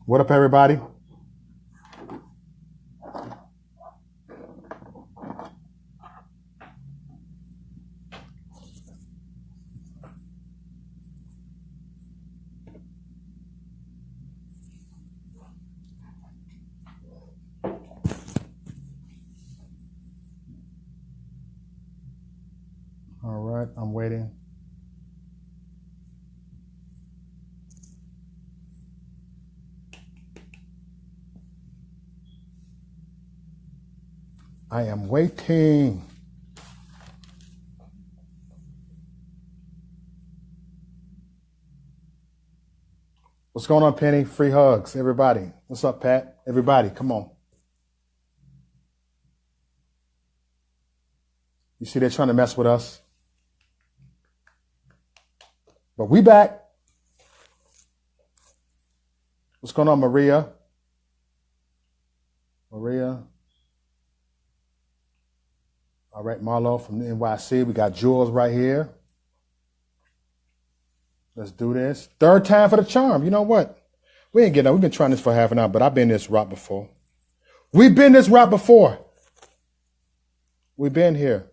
What up, everybody? All right, I'm waiting. I am waiting. What's going on, Penny? Free hugs, everybody. What's up, Pat? Everybody, come on. You see they're trying to mess with us. But we back. What's going on, Maria? Maria. All right, Marlo from the NYC. We got Jules right here. Let's do this. Third time for the charm. You know what? We ain't getting up. We've been trying this for half an hour, but I've been this route before. We've been this route before. We've been here.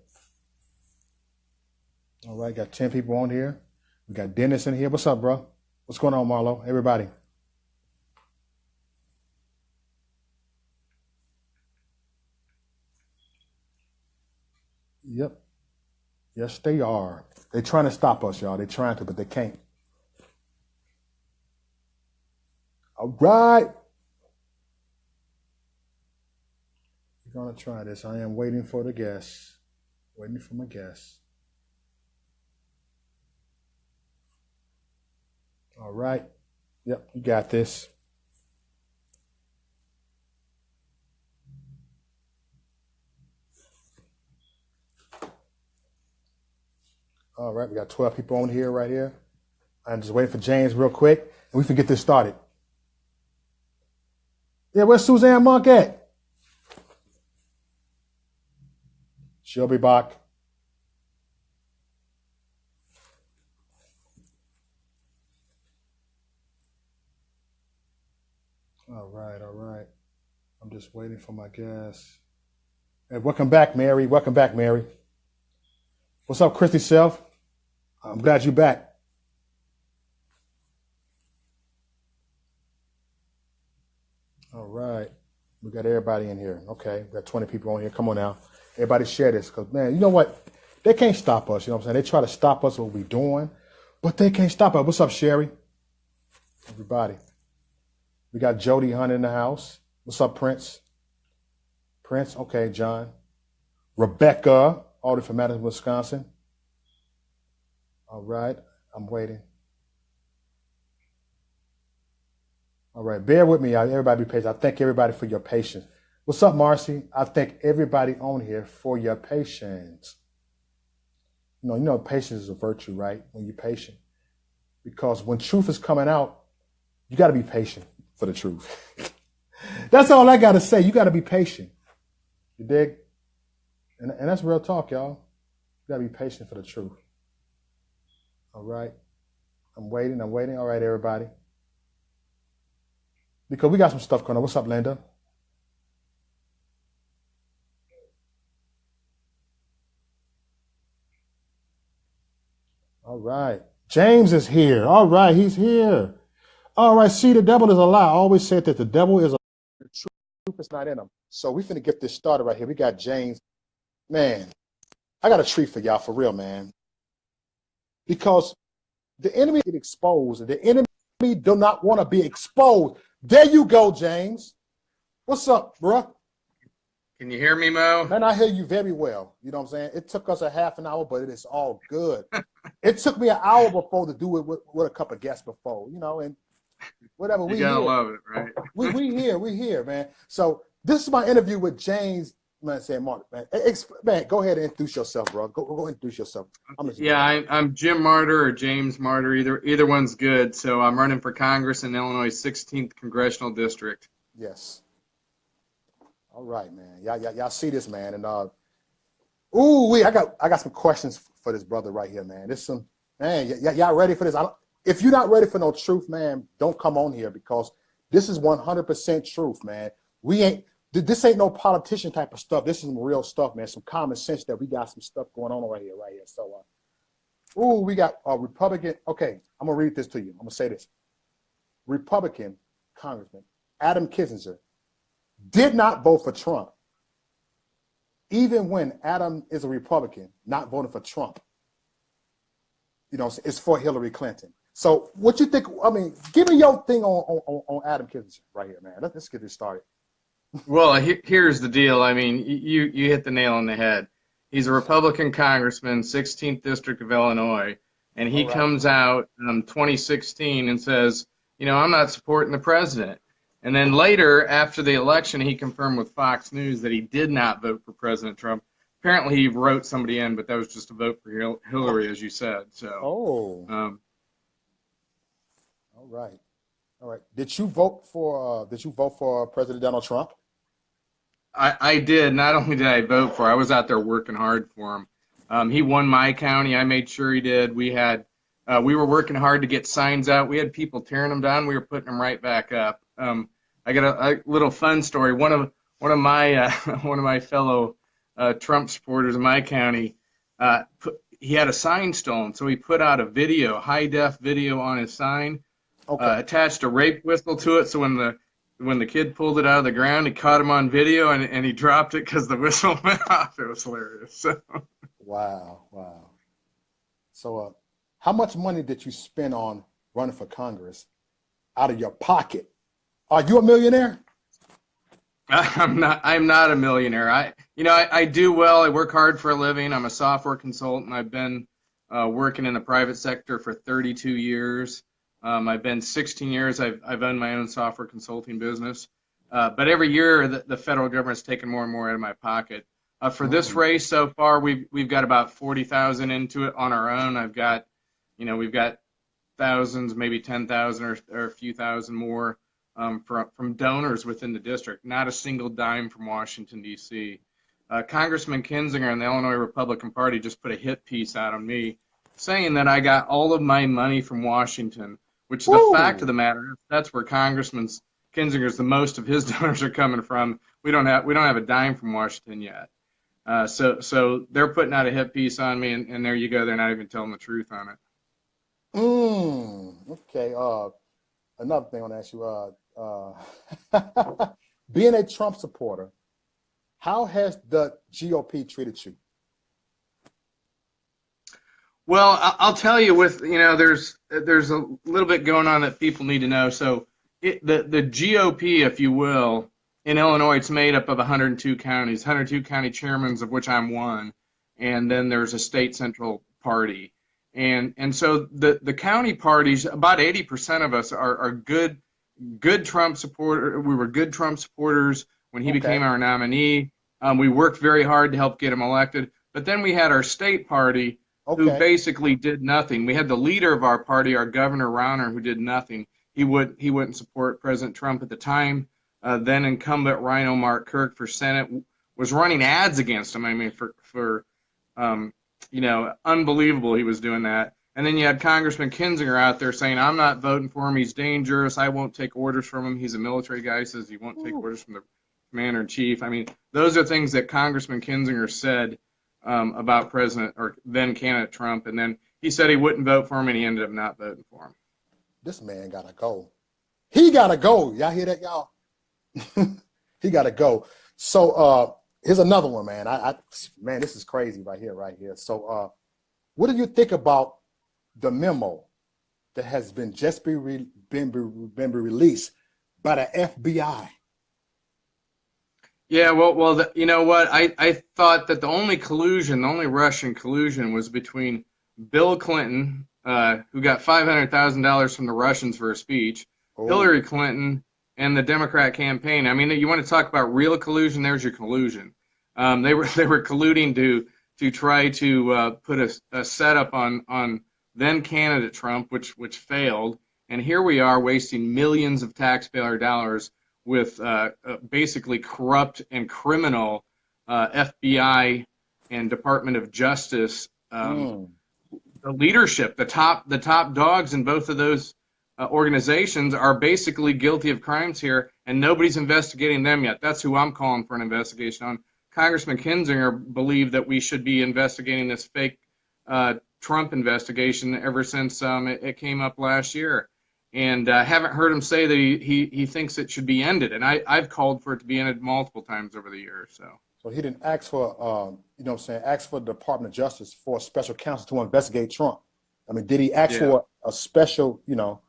All right, got 10 people on here. We got Dennis in here. What's up, bro? What's going on, Marlo? Everybody. Yep. Yes, they are. They're trying to stop us, y'all. They're trying to, but they can't. All right. We're going to try this. I am waiting for the guests. Waiting for my guests. All right. Yep, you got this. All right, we got 12 people on here right here. I'm just waiting for James real quick, and we can get this started. Yeah, where's Suzanne Monk at? She'll be back. All right, all right. I'm just waiting for my guests. Hey, welcome back, Mary. Welcome back, Mary. What's up, Christy Self? I'm glad you're back. All right. We got everybody in here. Okay. We got 20 people on here. Come on now. Everybody share this. Because, man, you know what? They can't stop us. You know what I'm saying? They try to stop us what we're doing, but they can't stop us. What's up, Sherry? Everybody. We got Jody Hunt in the house. What's up, Prince? Prince. Okay, John. Rebecca, all the way from Madison, Wisconsin. All right. I'm waiting. All right. Bear with me, y'all. Everybody be patient. I thank everybody for your patience. What's up, Marcy? I thank everybody on here for your patience. You know, patience is a virtue, right? When you're patient. Because when truth is coming out, you got to be patient for the truth. That's all I got to say. You got to be patient. You dig? And that's real talk, y'all. You got to be patient for the truth. All right. I'm waiting. All right, everybody. Because we got some stuff going on. What's up, Linda? All right. James is here. All right. He's here. All right. See, the devil is a lie. I always said that the devil is a lie. The truth is not in him. So we finna get this started right here. We got James. Man, I got a treat for y'all for real, man. Because the enemy get exposed, and the enemy do not want to be exposed. There you go, James. What's up, bruh? Can you hear me, Mo? Man, I hear you very well. You know what I'm saying? It took us a half an hour, but it is all good. It took me an hour before to do it with a couple of guests before, you know, and whatever. You gotta love it, right? we here, man. So this is my interview with James. Man, saying Mark, man, go ahead and introduce yourself, bro. Go introduce yourself. I'm Jim Marter or James Marter. Either one's good. So I'm running for Congress in Illinois' 16th congressional district. Yes. All right, man. Y'all see this, man, and I got some questions for this brother right here, man. This y'all ready for this? If you're not ready for no truth, man, don't come on here because This is 100% truth, man. This ain't no politician type of stuff. This is some real stuff, man. Some common sense that we got some stuff going on right here. So, we got a Republican. Okay, I'm going to read this to you. I'm going to say this. Republican Congressman Adam Kinzinger did not vote for Trump, even when Adam is a Republican, not voting for Trump. It's for Hillary Clinton. So what you think? I mean, give me your thing on Adam Kinzinger right here, man. Let's get this started. Well, here's the deal. I mean, you hit the nail on the head. He's a Republican congressman, 16th District of Illinois, and he comes out in 2016 and says, I'm not supporting the president. And then later, after the election, he confirmed with Fox News that he did not vote for President Trump. Apparently, he wrote somebody in, but that was just a vote for Hillary, as you said. So. All right. Did you vote for President Donald Trump? I did. Not only did I vote for, I was out there working hard for him. He won my county. I made sure he did. We were working hard to get signs out. We had people tearing them down. We were putting them right back up. I got a little fun story. One of my fellow Trump supporters in my county, he had a sign stolen, so he put out a video, high def video on his sign, attached a rape whistle to it. So when the kid pulled it out of the ground, he caught him on video and he dropped it because the whistle went off. It was hilarious. So. Wow. So, how much money did you spend on running for Congress out of your pocket? Are you a millionaire? I'm not a millionaire. I do well. I work hard for a living. I'm a software consultant. I've been working in the private sector for 32 years. I've been 16 years. I've owned my own software consulting business. But every year, the federal government's taken more and more out of my pocket. For this race so far, we've got about 40,000 into it on our own. We've got thousands, maybe 10,000 or a few thousand more from donors within the district. Not a single dime from Washington, D.C. Congressman Kinzinger and the Illinois Republican Party just put a hit piece out on me saying that I got all of my money from Washington, which the fact of the matter is that's where Congressman Kinzinger's the most of his donors are coming from. We don't have a dime from Washington yet. So they're putting out a hit piece on me, and there you go. They're not even telling the truth on it. Okay. Another thing I want to ask you. Being a Trump supporter, how has the GOP treated you? Well, I'll tell you. There's a little bit going on that people need to know. So the GOP, if you will, in Illinois, it's made up of 102 counties, 102 county chairmen, of which I'm one, and then there's a state central party. And so the county parties, about 80% of us are good Trump supporters. We were good Trump supporters when he became our nominee. We worked very hard to help get him elected. But then we had our state party who basically did nothing. We had the leader of our party, our Governor Rauner, who did nothing. He wouldn't support President Trump at the time. Then incumbent RINO Rep for Senate was running ads against him. I mean, for unbelievable he was doing that. And then you had Congressman Kinzinger out there saying, I'm not voting for him. He's dangerous. I won't take orders from him. He's a military guy. He says he won't take orders from the commander-in-chief. I mean, those are things that Congressman Kinzinger said about President or then candidate Trump. And then he said he wouldn't vote for him, and he ended up not voting for him. This man got to go. He got to go. Y'all hear that, y'all? He got to go. So here's another one, man. Man, this is crazy right here. So what do you think about the memo that has been just been released by the FBI? Yeah, well, you know what? I thought that the only Russian collusion was between Bill Clinton, who got $500,000 from the Russians for a speech, Hillary Clinton, and the Democrat campaign. I mean, you want to talk about real collusion? There's your collusion. They were colluding to try to put a setup on then candidate Trump, which failed. And here we are wasting millions of taxpayer dollars with basically corrupt and criminal FBI and Department of Justice, the leadership, the top dogs in both of those organizations are basically guilty of crimes here, and nobody's investigating them yet. That's who I'm calling for an investigation on. Congressman Kinzinger believed that we should be investigating this fake Trump investigation ever since it came up last year. And I haven't heard him say that he thinks it should be ended. And I've called for it to be ended multiple times over the years. So he didn't ask for, you know what I'm saying, ask for the Department of Justice for a special counsel to investigate Trump. I mean, did he ask for a special, you know,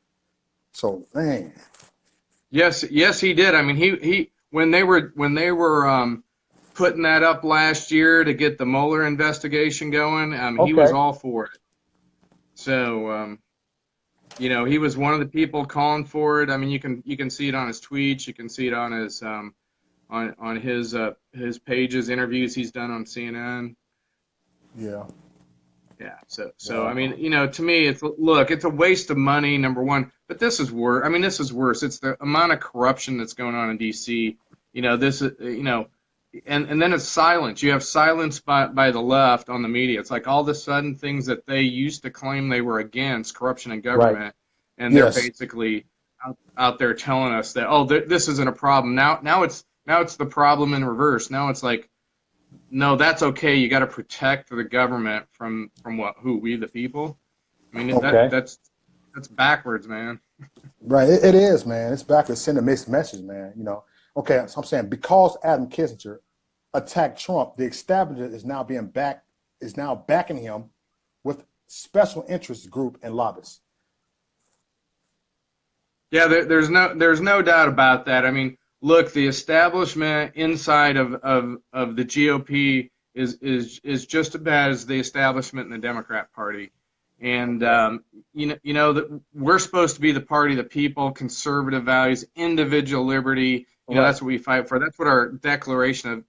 so, man. Yes, he did. I mean, he when they were putting that up last year to get the Mueller investigation going, he was all for it. So, you know, he was one of the people calling for it. I mean, you can see it on his tweets, you can see it on his on his pages, interviews he's done on CNN. Yeah. Yeah. So I mean, you know, to me, it's a waste of money, number one. But this is worse. I mean, this is worse. It's the amount of corruption that's going on in D.C. You know, this is, you know, and then it's silence. You have silence by the left on the media. It's like all of a sudden things that they used to claim they were against, corruption in government, and they're basically out there telling us that, oh, this isn't a problem. Now it's the problem in reverse. Now it's like, no, that's okay. You got to protect the government from what? Who? We the people? I mean, that's backwards, man. Right. It is, man. It's backwards. Send a mixed message, man. You know. Okay, so I'm saying because Adam Kinzinger attacked Trump, the establishment is now backing him with special interest group and lobbyists. Yeah, there's no doubt about that. I mean, look, the establishment inside of the GOP is just as bad as the establishment in the Democrat Party. And you know that we're supposed to be the party of the people, conservative values, individual liberty. You know, that's what we fight for. That's what our Declaration of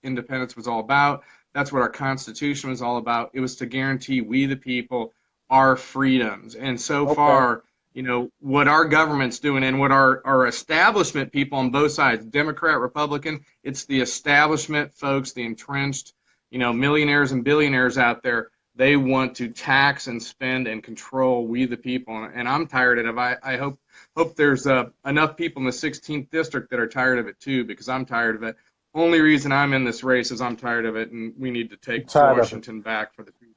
Independence was all about. That's what our Constitution was all about. It was to guarantee we the people our freedoms. And so far, you know, what our government's doing and what our establishment people on both sides, Democrat, Republican, it's the establishment folks, the entrenched, you know, millionaires and billionaires out there. They want to tax and spend and control we the people. And I'm tired of it. I hope there's enough people in the 16th district that are tired of it too, because I'm tired of it. Only reason I'm in this race is I'm tired of it, and we need to take Washington back for the people.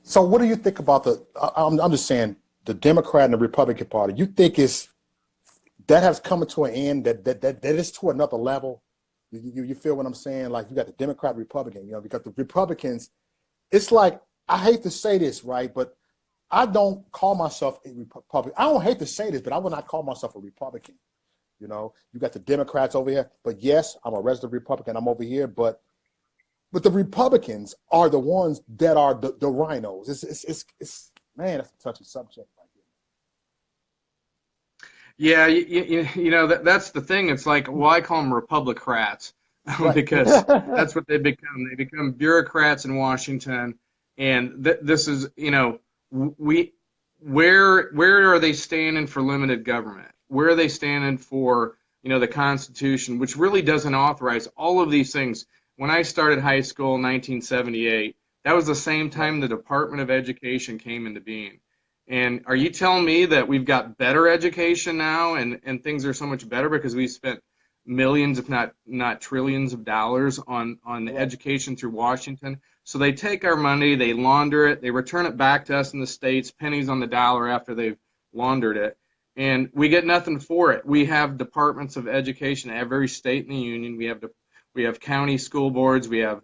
So what do you think about I'm just saying, the Democrat and the Republican Party? You think that has come to an end, that is to another level? You feel what I'm saying? Like, you got the Democrat, Republican, you know, because the Republicans, it's like, I hate to say this, right, but I don't call myself a Republican. I don't hate to say this, but I will not call myself a Republican. You know, you got the Democrats over here, but yes, I'm a resident Republican. I'm over here, but the Republicans are the ones that are the RINOs. It's man, that's a touchy subject right here. Yeah, you know that's the thing. It's like, well, I call them Republicrats because that's what they become. They become bureaucrats in Washington, and this is, you know, where are they standing for limited government? Where are they standing for, you know, the Constitution, which really doesn't authorize all of these things? When I started high school in 1978, that was the same time the Department of Education came into being. And are you telling me that we've got better education now and things are so much better because we spent millions, if not trillions of dollars on education through Washington? So they take our money, they launder it, they return it back to us in the States, pennies on the dollar after they've laundered it. And we get nothing for it. We have departments of education at every state in the union. We have county school boards. We have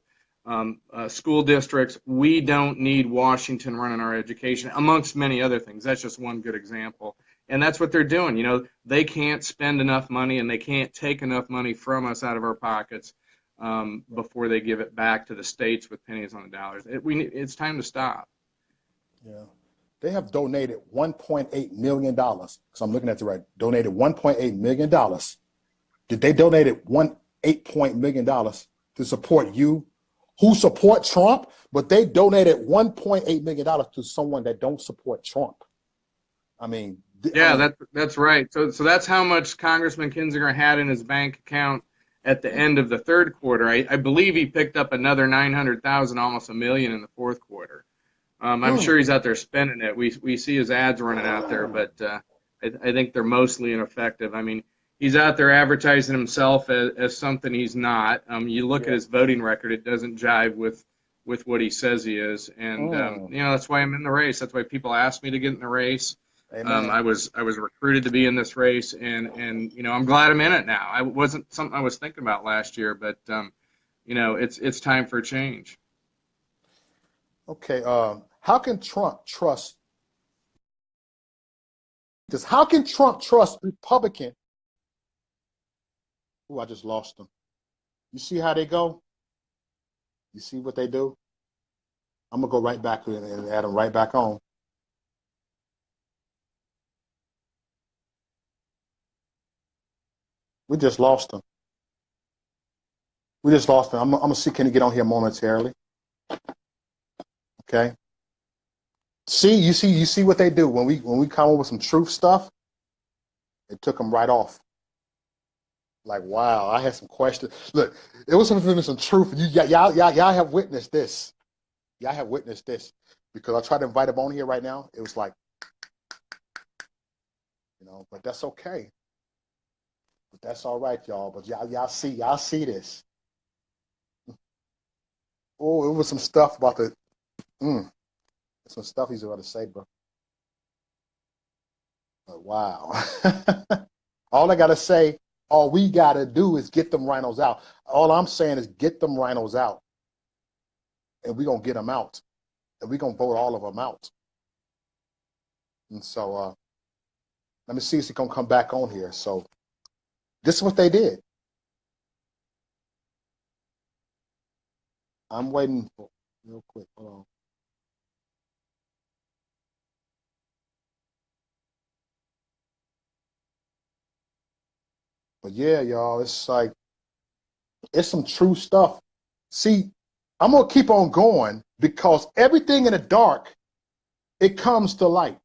school districts. We don't need Washington running our education, amongst many other things. That's just one good example. And that's what they're doing. You know, they can't spend enough money and they can't take enough money from us out of our pockets before they give it back to the states with pennies on the dollars. It's time to stop. Yeah. They have donated $1.8 million. So I'm looking at it right. Donated $1.8 million. Did they donated $8 million to support you, who support Trump? But they donated $1.8 million to someone that don't support Trump. I mean, yeah, that's right. So that's how much Congressman Kinzinger had in his bank account at the end of the third quarter. I believe he picked up another 900,000, almost $1 million in the fourth quarter. I'm sure he's out there spending it. We see his ads running out there, but I think they're mostly ineffective. I mean, he's out there advertising himself as something he's not. You look at Yeah. his voting record; it doesn't jive with what he says he is, and that's why I'm in the race. That's why people ask me to get in the race. Amen. I was recruited to be in this race, and I'm glad I'm in it now. I wasn't something I was thinking about last year, but it's time for change. Okay. How can Trump trust this? How can Trump trust Republican? Oh, I just lost them. You see how they go? You see what they do? I'm gonna go right back and add them right back on. We just lost them. We just lost them. I'm gonna see, can he get on here momentarily? Okay. See, you see what they do when we come up with some truth stuff. It took them right off. Like, wow, I had some questions. Look, it was some truth. Y'all have witnessed this. Y'all have witnessed this because I tried to invite him on here right now. It was like, but that's okay. But that's all right, y'all. But y'all see this. Oh, it was some stuff about some stuff he's about to say, bro. But wow. All I gotta say, all we gotta do is get them rhinos out. All I'm saying is get them rhinos out, and we're gonna get them out, and we're gonna vote all of them out. And so let me see if he's gonna come back on here. So this is what they did. I'm waiting for real quick. Hold on. But yeah, y'all, it's like it's some true stuff. See, I'm gonna keep on going because everything in the dark, it comes to light.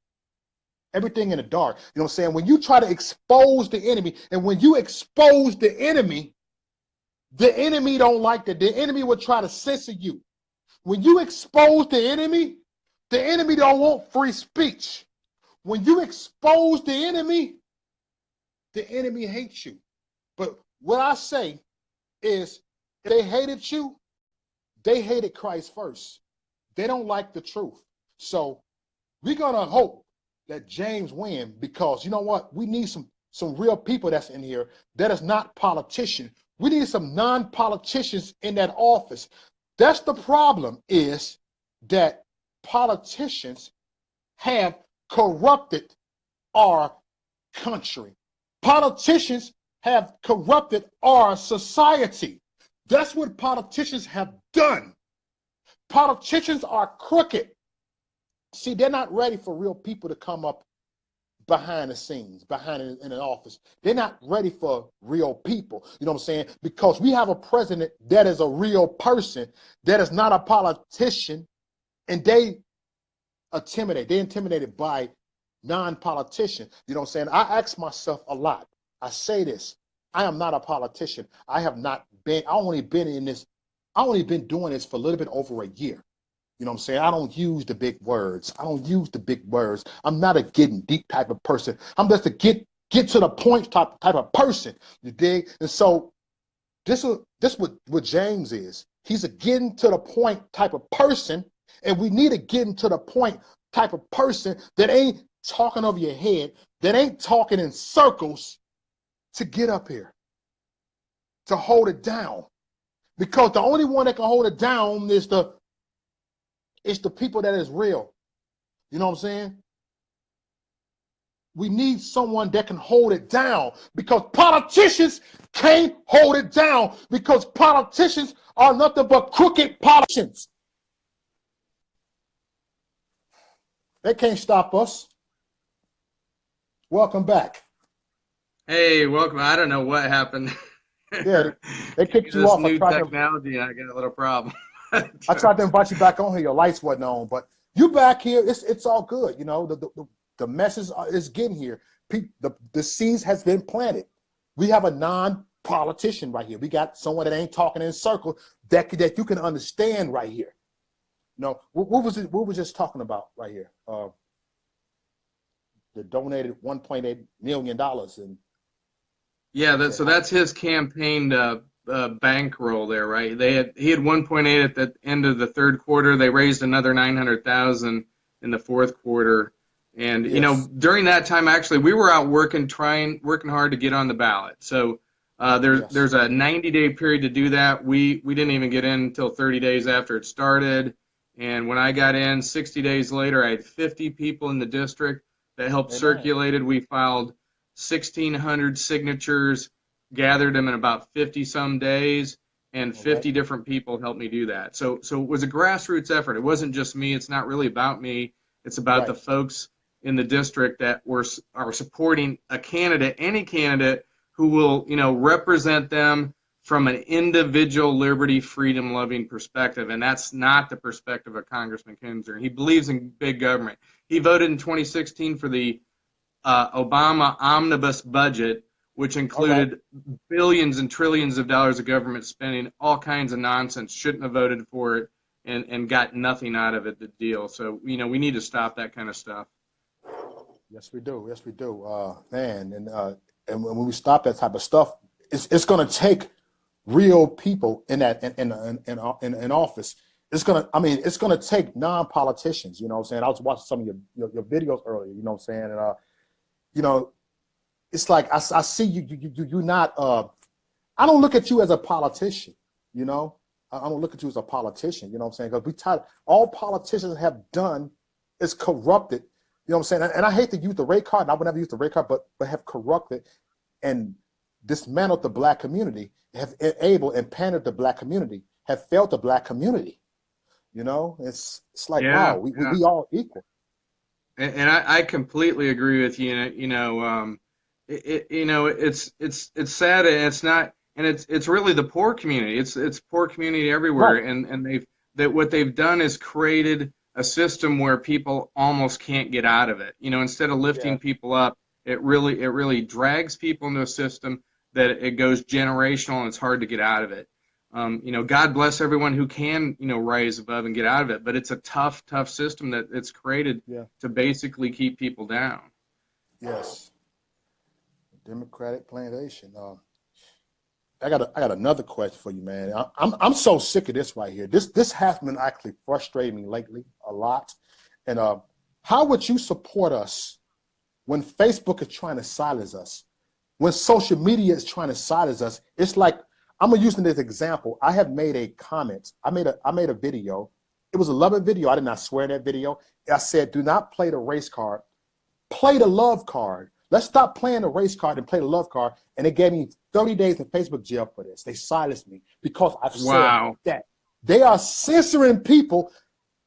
Everything in the dark. You know what I'm saying? When you try to expose the enemy, and when you expose the enemy don't like that. The enemy will try to censor you. When you expose the enemy don't want free speech. When you expose the enemy hates you. But what I say is, if they hated you, they hated Christ first. They don't like the truth. So we're gonna hope that James win, because you know what? We need some real people that's in here that is not politicians. We need some non-politicians in that office. That's the problem, is that politicians have corrupted our country. Politicians have corrupted our society. That's what politicians have done. Politicians are crooked. See, they're not ready for real people to come up behind the scenes, behind in an office. They're not ready for real people. You know what I'm saying? Because we have a president that is a real person, that is not a politician, and they intimidate. They're intimidated by non-politicians. You know what I'm saying? I ask myself a lot. I say this. I am not a politician. I only been doing this for a little bit over a year. You know what I'm saying? I don't use the big words. I'm not a getting deep type of person. I'm just a get to the point type of person. You dig? And so this what James is. He's a getting to the point type of person, and we need a getting to the point type of person that ain't talking over your head, that ain't talking in circles, to get up here, to hold it down. Because the only one that can hold it down is the people that is real. You know what I'm saying? We need someone that can hold it down, because politicians can't hold it down, because politicians are nothing but crooked politicians. They can't stop us. Welcome back. Hey, welcome. I don't know what happened. Yeah, they kicked you This off. new technology, I got a little problem. I tried to invite you back on here. Your lights wasn't on, but you back here. It's all good. You know, the message is getting here. The seeds has been planted. We have a non-politician right here. We got someone that ain't talking in circles, that you can understand right here. No, what was it? What was just talking about right here? The donated $1.8 million, and Yeah, he said, so that's his campaign bankroll there, right? He had 1.8 at the end of the third quarter. They raised another 900,000 in the fourth quarter, and yes, during that time, actually, we were out working hard to get on the ballot. So yes, there's a 90-day period to do that. We didn't even get in until 30 days after it started, and when I got in, 60 days later, I had 50 people in the district that helped amen. circulated. We filed 1,600 signatures, gathered them in about 50 some days, and All right, 50 different people helped me do that. So it was a grassroots effort. It wasn't just me. It's not really about me. It's about the right, folks in the district that are supporting a candidate, any candidate who will, represent them from an individual liberty, freedom loving perspective. And that's not the perspective of Congressman Kinzinger. He believes in big government. He voted in 2016 for the Obama omnibus budget, which all right. included billions and trillions of dollars of government spending, all kinds of nonsense, shouldn't have voted for it, and got nothing out of it, the deal. So, we need to stop that kind of stuff. Yes, we do. Yes, we do. Man, and when we stop that type of stuff, it's going to take real people in that in office. It's gonna take non-politicians. You know what I'm saying? I was watching some of your videos earlier. You know what I'm saying? And you know, it's like I see you're not. I don't look at you as a politician. You know, I don't look at you as a politician. You know what I'm saying? Because all politicians have done is corrupted. You know what I'm saying? And I hate to use the rate card, and I would never use the rate card, but have corrupted and dismantled the black community, have enabled and pandered the black community, have failed the black community. You know, it's like, Yeah, wow, yeah. we all equal. And I completely agree with you. It's sad, and it's not, and it's really the poor community. It's poor community everywhere, Right. and what they've done is created a system where people almost can't get out of it. Instead of Yeah. lifting people up, it really drags people into a system that it goes generational, and it's hard to get out of it. God bless everyone who can, rise above and get out of it. But it's a tough, tough system that it's created Yeah. to basically keep people down. Yes. Democratic plantation. I got another question for you, man. I'm so sick of this right here. This has been actually frustrating me lately a lot. And how would you support us when Facebook is trying to silence us? When social media is trying to silence us? It's like, I'm gonna use this example. I have made a comment. I made a video. It was a loving video. I did not swear in that video. I said, do not play the race card. Play the love card. Let's stop playing the race card and play the love card. And they gave me 30 days in Facebook jail for this. They silenced me because I've said Wow. that. They are censoring people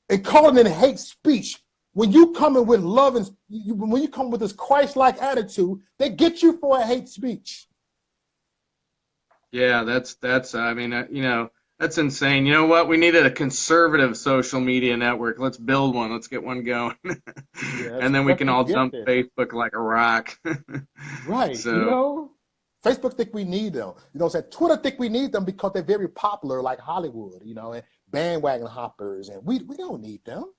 and calling it hate speech. When you come in with love and when you come with this Christ-like attitude, they get you for a hate speech. Yeah, that's insane. You know what? We needed a conservative social media network. Let's build one. Let's get one going. Yes, And then we but can they all get dump this. Facebook like a rock. Right, So, Facebook think we need them. You know what I'm saying? Twitter think we need them because they're very popular like Hollywood, and bandwagon hoppers, and we don't need them.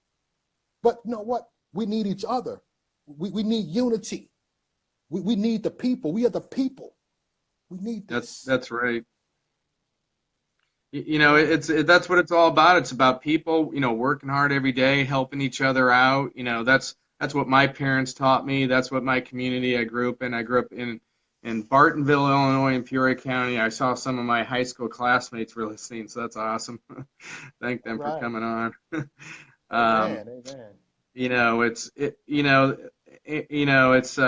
But you know what? We need each other. We need unity. We need the people. We are the people. We need that's this. that's right. Man, That's what it's all about. It's about people, working hard every day, helping each other out. That's what my parents taught me. That's what my community I grew up in. I grew up in Bartonville, Illinois, in Peoria County. I saw some of my high school classmates were listening, so that's awesome. Thank all them for right. coming on. um, Amen. Amen. you know, it's it, you know, it's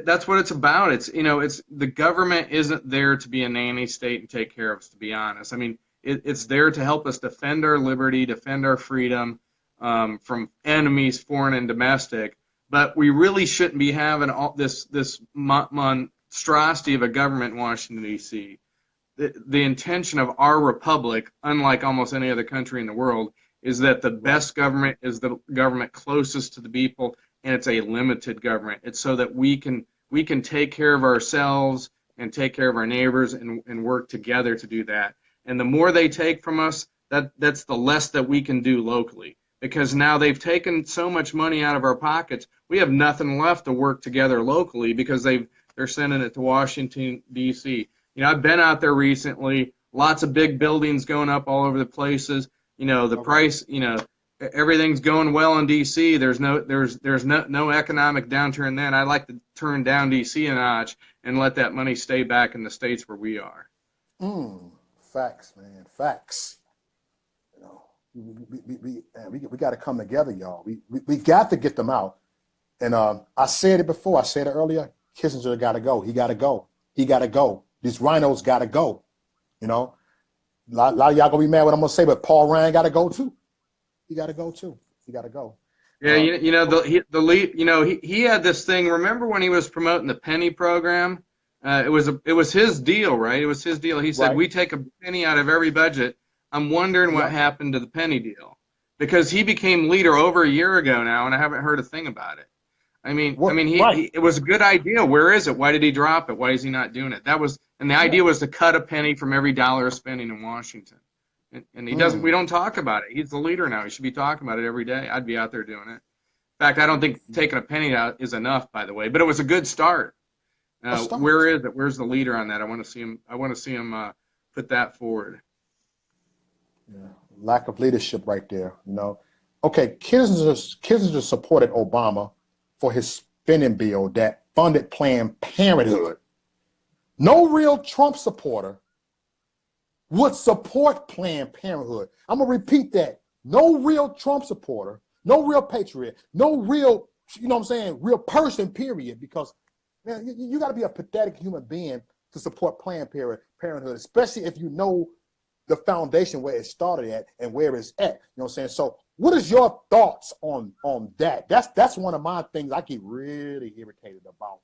that's what it's about. It's the government isn't there to be a nanny state and take care of us, to be honest. I mean, it's there to help us defend our liberty, defend our freedom from enemies, foreign and domestic. But we really shouldn't be having all this monstrosity of a government in Washington, D.C. The intention of our republic, unlike almost any other country in the world, is that the Right. best government is the government closest to the people, and it's a limited government. It's so that we can take care of ourselves and take care of our neighbors and work together to do that. And the more they take from us, that's the less that we can do locally, because now they've taken so much money out of our pockets. We have nothing left to work together locally because they're sending it to Washington, D.C. I've been out there recently. Lots of big buildings going up all over the places. The price. Everything's going well in D.C. There's no economic downturn then. I'd like to turn down D.C. a notch and let that money stay back in the states where we are. Facts, man. Facts. We got to come together, y'all. We got to get them out. And I said it before. I said it earlier. Kinzinger got to go. He got to go. He got to go. These RINOs got to go. A lot of y'all gonna be mad what I'm gonna say, but Paul Ryan got to go too. He got to go too. He got to go. Yeah, the lead. He had this thing. Remember when he was promoting the penny program? It was his deal, right? It was his deal. He said, Right. We take a penny out of every budget. I'm wondering what happened to the penny deal, because he became leader over a year ago now, and I haven't heard a thing about it. It was a good idea. Where is it? Why did he drop it? Why is he not doing it? And the idea was to cut a penny from every dollar of spending in Washington. And he doesn't. We don't talk about it. He's the leader now. He should be talking about it every day. I'd be out there doing it. In fact, I don't think taking a penny out is enough, by the way. But it was a good start. Where is it? Where's the leader on that? I want to see him put that forward. Yeah, lack of leadership right there. Okay, Kinzinger supported Obama for his spending bill that funded Planned Parenthood. No real Trump supporter would support Planned Parenthood. I'm going to repeat that. No real Trump supporter, no real patriot, no real, real person, period. Because, man, you got to be a pathetic human being to support Planned Parenthood, especially if you know the foundation where it started at and where it's at. So what is your thoughts on that? That's one of my things I get really irritated about.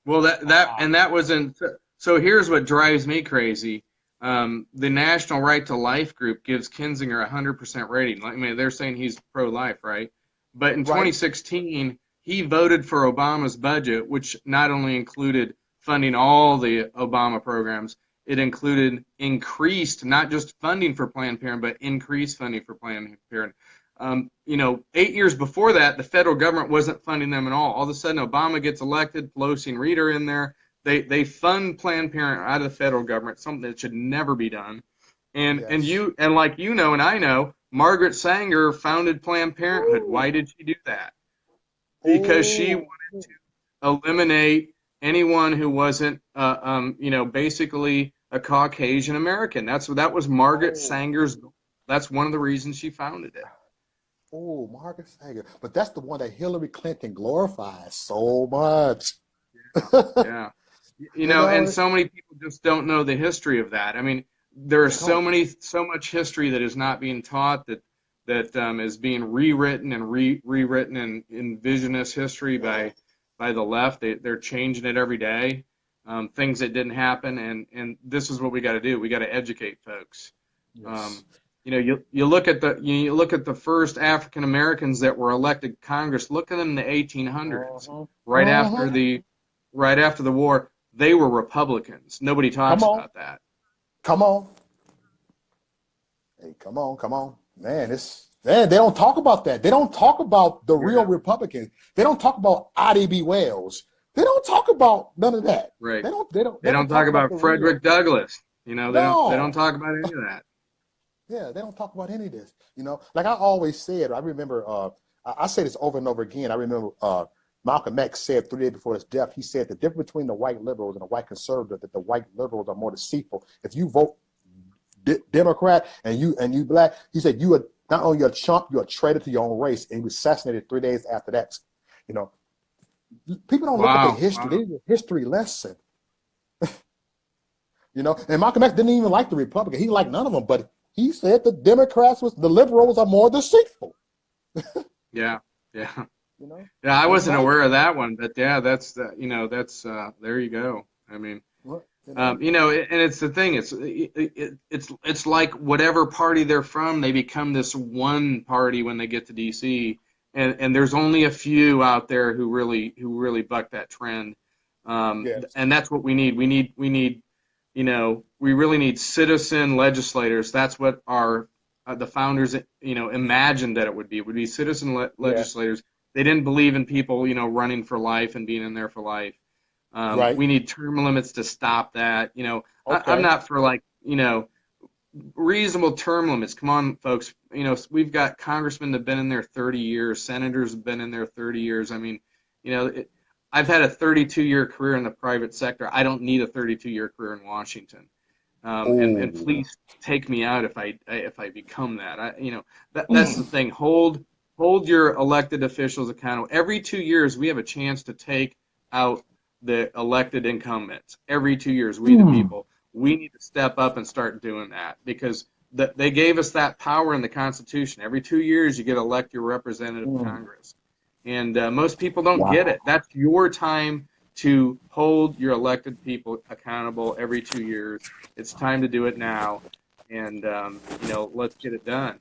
Well, that wasn't. So here's what drives me crazy. The National Right to Life group gives Kinzinger 100% rating. They're saying he's pro-life, right? But in 2016, he voted for Obama's budget, which not only included funding all the Obama programs, it included increased, not just funding for Planned Parenthood, but increased funding for Planned Parenthood. 8 years before that, the federal government wasn't funding them at all. All of a sudden, Obama gets elected, Pelosi and Reed are in there. They fund Planned Parenthood out of the federal government, something that should never be done. And like and I know, Margaret Sanger founded Planned Parenthood. Why did she do that? Because she wanted to eliminate anyone who wasn't, basically a Caucasian American. That was Margaret Sanger's goal. That's one of the reasons she founded it. Oh, Margaret Sanger. But that's the one that Hillary Clinton glorifies so much. Yeah. And so many people just don't know the history of that. There's so much history that is not being taught that is being rewritten and rewritten in revisionist history by the left. They're changing it every day. Things that didn't happen, and this is what we got to do. We got to educate folks. Yes. You look at the first African Americans that were elected to Congress. Look at them in the 1800s, right after the war. They were Republicans. Nobody talks about that. Come on. Hey, come on, man. They don't talk about that. They don't talk about the real Republicans. They don't talk about I.D.B. Wells. They don't talk about none of that. Right. They don't talk about Frederick Douglass. They don't talk about any of that. Yeah, they don't talk about any of this. Like I always said, I remember, I say this over and over again. I remember Malcolm X said 3 days before his death, he said the difference between the white liberals and the white conservatives, that the white liberals are more deceitful. If you vote Democrat and you black, he said you are not only a chump, you're a traitor to your own race. And he was assassinated 3 days after that. People don't look at the history. They need a history lesson. And Malcolm X didn't even like the Republicans. He liked none of them, but he said the the liberals are more deceitful. Yeah. Yeah, I wasn't aware of that one, but yeah, that's there you go. And it's the thing. It's like whatever party they're from, they become this one party when they get to DC, and there's only a few out there who really buck that trend. And that's what we need. We really need citizen legislators. That's what our the founders, imagined that it would be. It would be citizen Yeah. legislators. They didn't believe in people, running for life and being in there for life. Right. We need term limits to stop that. I'm Okay. not for like, reasonable term limits. Come on, folks. We've got congressmen that have been in there 30 years, senators have been in there 30 years. I mean, I've had a 32-year career in the private sector. I don't need a 32-year career in Washington. And Oh. please take me out if I become that. That's the thing. Hold your elected officials accountable. Every 2 years, we have a chance to take out the elected incumbents. Every 2 years, we the people. We need to step up and start doing that because they gave us that power in the Constitution. Every 2 years, you get to elect your representative to Congress. And most people don't get Wow. it. That's your time to hold your elected people accountable every 2 years. It's time to do it now. And, let's get it done.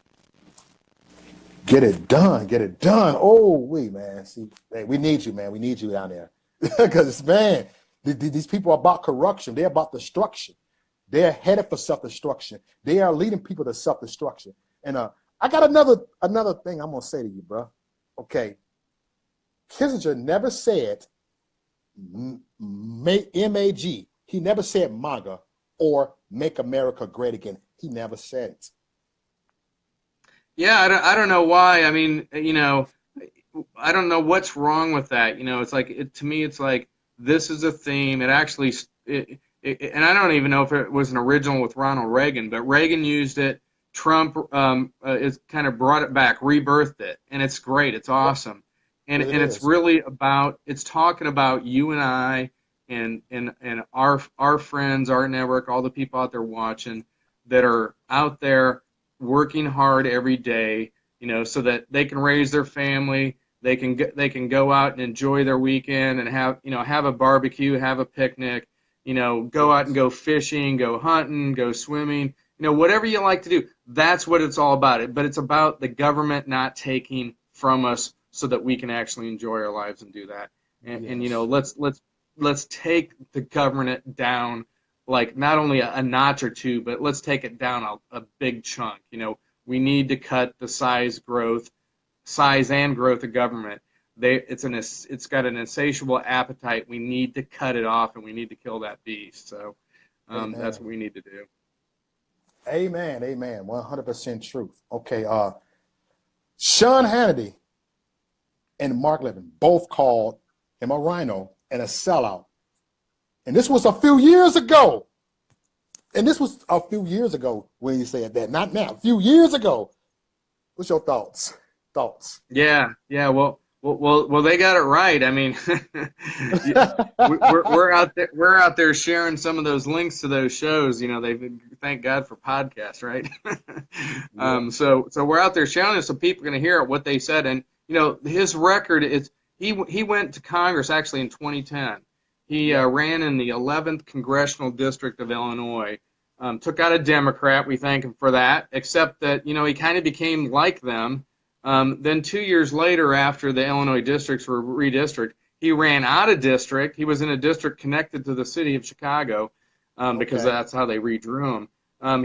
Get it done. Get it done. Oh, man. See, hey, we need you, man. We need you down there. Because, man, these people are about corruption. They're about destruction. They're headed for self-destruction. They are leading people to self-destruction. And I got another thing I'm going to say to you, bro. Okay. Kinzinger never said M-A-G. He never said MAGA or Make America Great Again. He never said it. Yeah, I don't know why. I mean, I don't know what's wrong with that. It's like, to me, it's like, this is a theme. It actually, and I don't even know if it was an original with Ronald Reagan, but Reagan used it. Trump is kind of brought it back, rebirthed it, and it's great. It's awesome. And It it's is. really it's talking about you and I and our friends, our network, all the people out there watching that are out there working hard every day, so that they can raise their family, they can go out and enjoy their weekend and have a barbecue, have a picnic, go out and go fishing, go hunting, go swimming, whatever you like to do. That's what it's all about. But it's about the government not taking from us so that we can actually enjoy our lives and do that. And let's take the government down, like not only a notch or two, but let's take it down a big chunk. We need to cut the size and growth of government. It's got an insatiable appetite. We need to cut it off, and we need to kill that beast. So that's what Amen. we need to do. Amen. Amen. 100% truth. Okay. Sean Hannity and Mark Levin both called him a rhino and a sellout. And this was a few years ago. When you said that. Not now. A few years ago. What's your thoughts? Yeah. Well, they got it right. I mean, we're out there sharing some of those links to those shows. Thank God for podcasts, right? Yeah. So we're out there sharing it so people are going to hear what they said. And his record is he went to Congress actually in 2010. He ran in the 11th congressional district of Illinois. Took out a Democrat. We thank him for that. Except that he kind of became like them. Then 2 years later, after the Illinois districts were redistricted, he ran out of district. He was in a district connected to the city of Chicago because that's how they redrew him.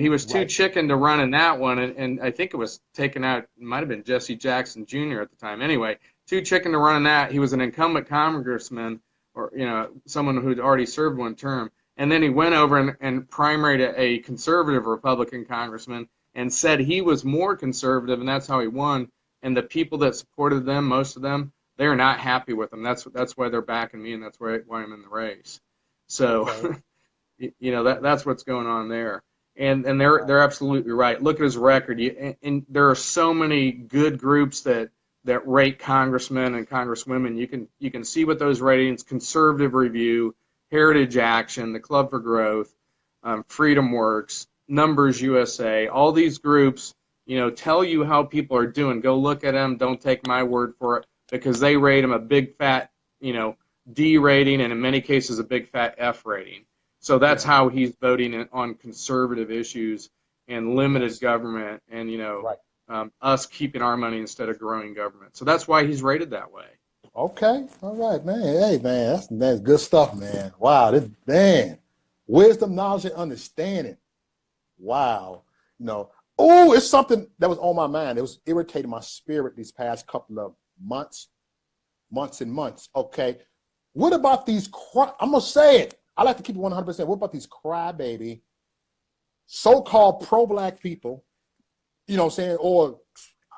He was too chicken to run in that one, and I think it was taken out. It might have been Jesse Jackson Jr. at the time. Anyway, too chicken to run in that. He was an incumbent congressman, or someone who'd already served one term. And then he went over and primaried a conservative Republican congressman and said he was more conservative, and that's how he won. And the people that supported them, most of them, they're not happy with him. That's why they're backing me, and that's why I'm in the race. So, that's what's going on there. And they're absolutely right. Look at his record. And there are so many good groups that rate congressmen and congresswomen. You can see what those ratings: Conservative Review, Heritage Action, the Club for Growth, Freedom Works, Numbers USA. All these groups, tell you how people are doing. Go look at them. Don't take my word for it, because they rate them a big fat, D rating, and in many cases a big fat F rating. So that's how he's voting on conservative issues and limited government, and us keeping our money instead of growing government. So that's why he's rated that way. Okay. All right, man. Hey, man, that's good stuff, man. Wow. Man, wisdom, knowledge, and understanding. Wow. Oh, it's something that was on my mind. It was irritating my spirit these past couple of months, months and months. Okay. What about these, I'm going to say it. I like to keep it 100%. What about these crybaby, so-called pro-black people, you know what I'm saying? Or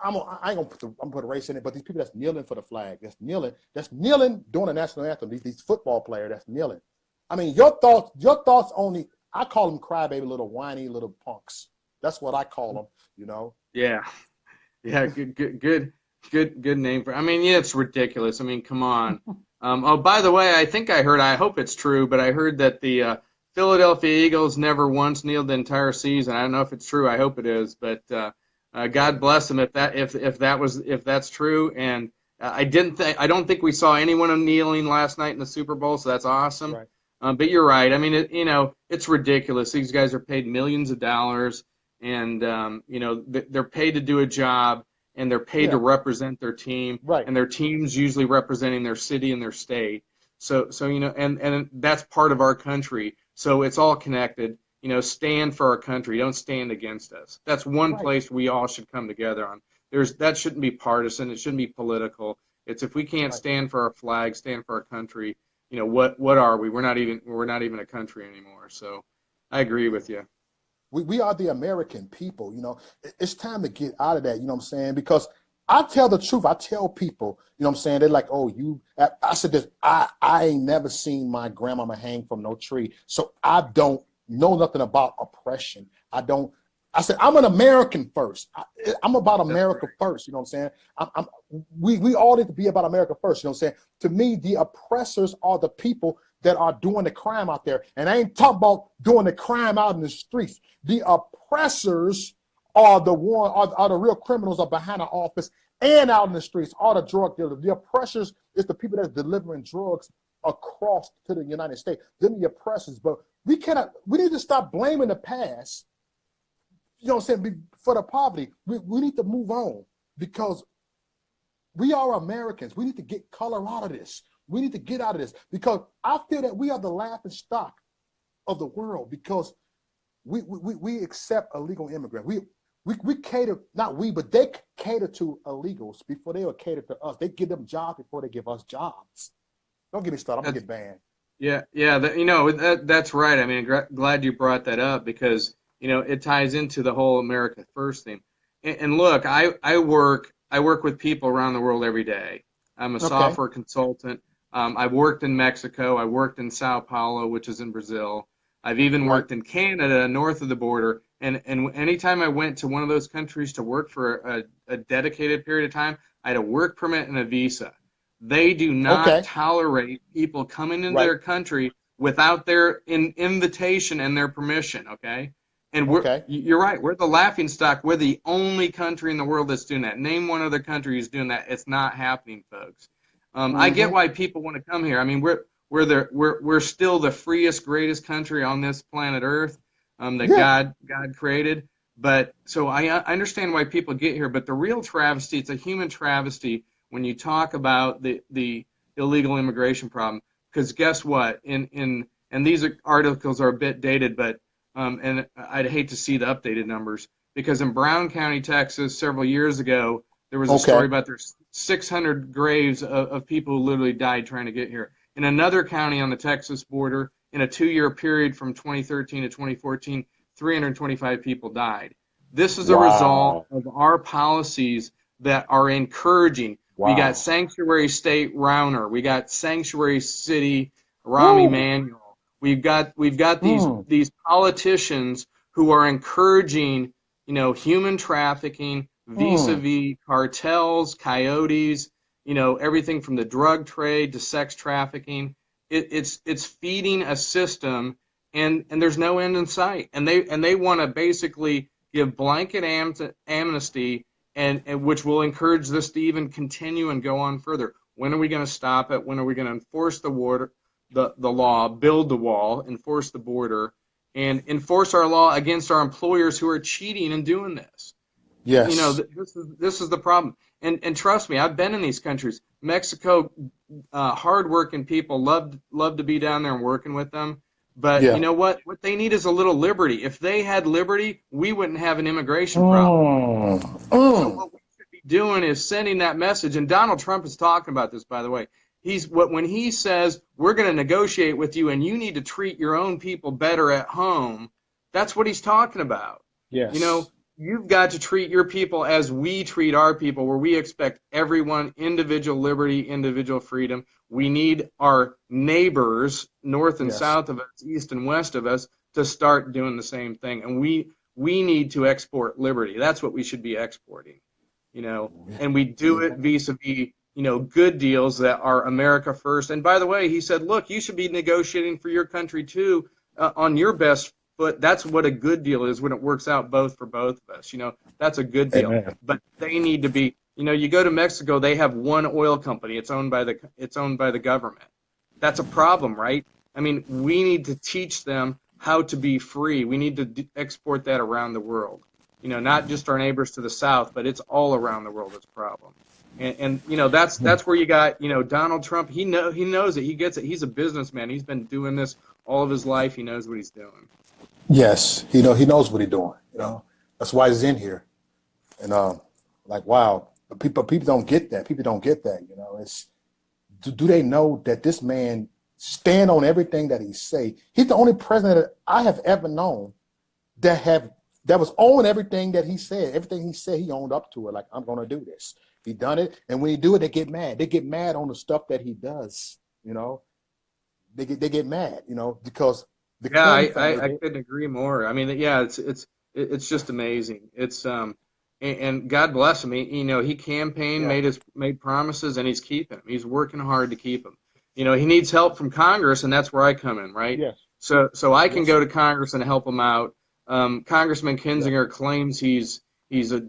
I ain't gonna put I'm gonna put a race in it, but these people that's kneeling for the flag, that's kneeling during the national anthem, these football players that's kneeling. I mean, your thoughts on the, I call them crybaby little whiny little punks. That's what I call them, you know? Yeah, yeah, good name for. I mean, yeah, it's ridiculous. I mean, come on. Oh, by the way, I think I heard. I hope it's true, but I heard that the Philadelphia Eagles never once kneeled the entire season. I don't know if it's true. I hope it is, but God bless them if that's true. And I don't think we saw anyone kneeling last night in the Super Bowl, so that's awesome. Right. But you're right. I mean, it's ridiculous. These guys are paid millions of dollars, and they're paid to do a job, and they're paid to represent their team, Right. and their team's usually representing their city and their state. So and that's part of our country. So it's all connected. Stand for our country. Don't stand against us. That's one place we all should come together on. That shouldn't be partisan. It shouldn't be political. It's if we can't stand for our flag, stand for our country. What are we? We're not even a country anymore. So I agree with you. We are the American people, It's time to get out of that, you know what I'm saying? Because I tell the truth. I tell people, you know what I'm saying? They're like, oh, I said this, I ain't never seen my grandmama hang from no tree. So I don't know nothing about oppression. I said, I'm an American first. I'm about America first, you know what I'm saying? We all need to be about America first, you know what I'm saying? To me, the oppressors are the people that are doing the crime out there. And I ain't talking about doing the crime out in the streets. The oppressors are the real criminals are behind the office and out in the streets, are the drug dealers. The oppressors is the people that's delivering drugs across to the United States. Them the oppressors. But we need to stop blaming the past, you know what I'm saying, for the poverty. We need to move on because we are Americans. We need to get color out of this. We need to get out of this because I feel that we are the laughing stock of the world because we accept illegal immigrants. We cater, not we, but they cater to illegals before they will cater to us. They give them jobs before they give us jobs. Don't get me started. I'm going to get banned. Yeah. That's right. I mean, glad you brought that up because, it ties into the whole America First theme. And look, I work with people around the world every day. I'm a software consultant. I've worked in Mexico. I worked in Sao Paulo, which is in Brazil. I've even worked in Canada, north of the border. And anytime I went to one of those countries to work for a dedicated period of time, I had a work permit and a visa. They do not tolerate people coming into their country without their invitation and their permission, okay? And you're right. We're the laughingstock. We're the only country in the world that's doing that. Name one other country who's doing that. It's not happening, folks. I get why people want to come here. I mean, we're still the freest, greatest country on this planet Earth that God created. But so I understand why people get here. But the real travesty, it's a human travesty when you talk about the illegal immigration problem. Because guess what? And these articles are a bit dated, but and I'd hate to see the updated numbers because in Brown County, Texas, several years ago, there was a story about there's 600 graves of people who literally died trying to get here. In another county on the Texas border, in a 2-year period from 2013 to 2014, 325 people died. This is a result of our policies that are encouraging. We got sanctuary state Rauner. We got sanctuary city Rahm Emanuel. We've got these politicians who are encouraging, human trafficking vis-a-vis cartels, coyotes, everything from the drug trade to sex trafficking. It's feeding a system, and there's no end in sight. And they want to basically give blanket amnesty, and which will encourage this to even continue and go on further. When are we going to stop it? When are we going to enforce the law, build the wall, enforce the border, and enforce our law against our employers who are cheating and doing this? Yes. This is the problem. And trust me, I've been in these countries. Mexico, hardworking people love to be down there and working with them. But you Yeah. know what? What they need is a little liberty. If they had liberty, we wouldn't have an immigration problem. Mm, So mm. what we should be doing is sending that message. And Donald Trump is talking about this, by the way. When he says we're going to negotiate with you and you need to treat your own people better at home, that's what he's talking about. You Yes. know, you've got to treat your people as we treat our people, where we expect everyone individual liberty, individual freedom. We need our neighbors, north and Yes. south of us, east and west of us, to start doing the same thing. And we need to export liberty. That's what we should be exporting, you know, and we do it Amen. vis-a-vis, you know, good deals that are America first. And by the way, he said, look, you should be negotiating for your country too, on your best foot. That's what a good deal is, when it works out both for both of us. You know, that's a good deal. Amen. But they need to be, you know, you go to Mexico, they have one oil company. It's owned by the government. That's a problem, right? I mean, we need to teach them how to be free. We need to export that around the world. You know, not just our neighbors to the south, but it's all around the world. It's a problem. And you know, that's where you got, you know, Donald Trump. He knows it. He gets it. He's a businessman. He's been doing this all of his life. He knows what he's doing. Yes. He knows what he's doing. You know, that's why he's in here. And like, wow, people don't get that. People don't get that. You know, do they know that this man stand on everything that he say? He's the only president that I have ever known that was on everything that he said. Everything he said, he owned up to it. Like, I'm going to do this. He done it. And when he do it, they get mad. They get mad on the stuff that he does. You know, they get mad. You know, because the Yeah, Clinton family. I couldn't agree more. I mean, yeah, it's just amazing. And God bless him. You know, he campaigned, Yeah. made promises, and he's keeping them. He's working hard to keep them. You know, he needs help from Congress, and that's where I come in, right? Yes. So I can Yes. go to Congress and help him out. Congressman Yeah. Kinzinger claims he's